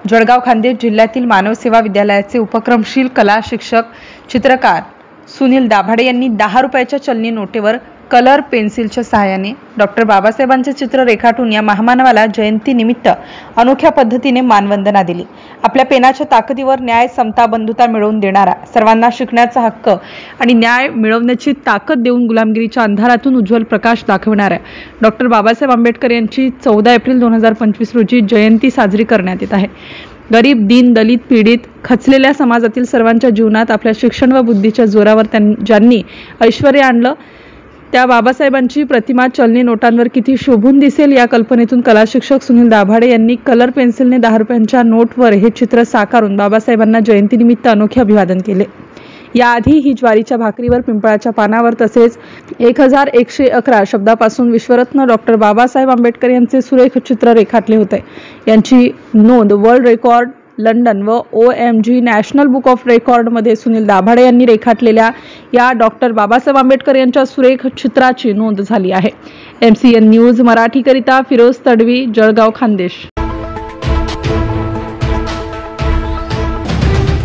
जळगाव खान्देश जिल्ह्यातील मानव सेवा विद्यालयाचे उपक्रमशील कला शिक्षक चित्रकार सुनील दाभाडे यांनी 10 रुपयाच्या चलनी नोटेवर कलर पेन्सिलच्या सहाय्याने डॉक्टर बाबासाहेबांचे चित्र रेखाटून या महामानवाला जयंतीनिमित्त अनोख्या पद्धतीने मानवंदना दिली। आपल्या पेनाच्या ताकदीवर न्याय, समता, बंधुता मिळवून देणारा, सर्वांना शिकण्याचा हक्क आणि न्याय मिळवण्याची ताकद देऊन गुलामगिरीच्या अंधारातून उज्ज्वल प्रकाश दाखवणाऱ्या डॉक्टर बाबासाहेब आंबेडकर यांची 14 एप्रिल 2025 रोजी जयंती साजरी करण्यात येत आहे। गरीब, दीन, दलित, पीडित, खचलेल्या समाजातील सर्वांच्या जीवनात आपल्या शिक्षण व बुद्धीच्या जोरावर ज्यांनी ऐश्वर्य आणलं, त्या बाबासाहेबांची प्रतिमा चलनी नोटांवर किती शोभून दिसेल या कल्पनेतून कला शिक्षक सुनील दाभाडे यांनी कलर पेन्सिलने 10 रुपयांच्या नोटवर हे चित्र साकारून बाबासाहेबांना जयंतीनिमित्त अनोखे अभिवादन केले। याआधी ही ज्वारीच्या भाकरीवर, पिंपळाच्या पानावर तसेच 1111 शब्दापासून विश्वरत्न डॉक्टर बाबासाहेब आंबेडकर यांचे सुरेख चित्र रेखाटले होते। यांची नोंद वर्ल्ड रेकॉर्ड, लंडन व OMG national book of record मध्ये सुनील दाभाडे यांनी रेखाटलेल्या या डॉक्टर बाबासाहेब आंबेडकर यांच्या सुरेख चित्राची नोंद झाली आहे। MCN न्यूज मराठी करिता फिरोज तडवी, जळगाव, खान्देश।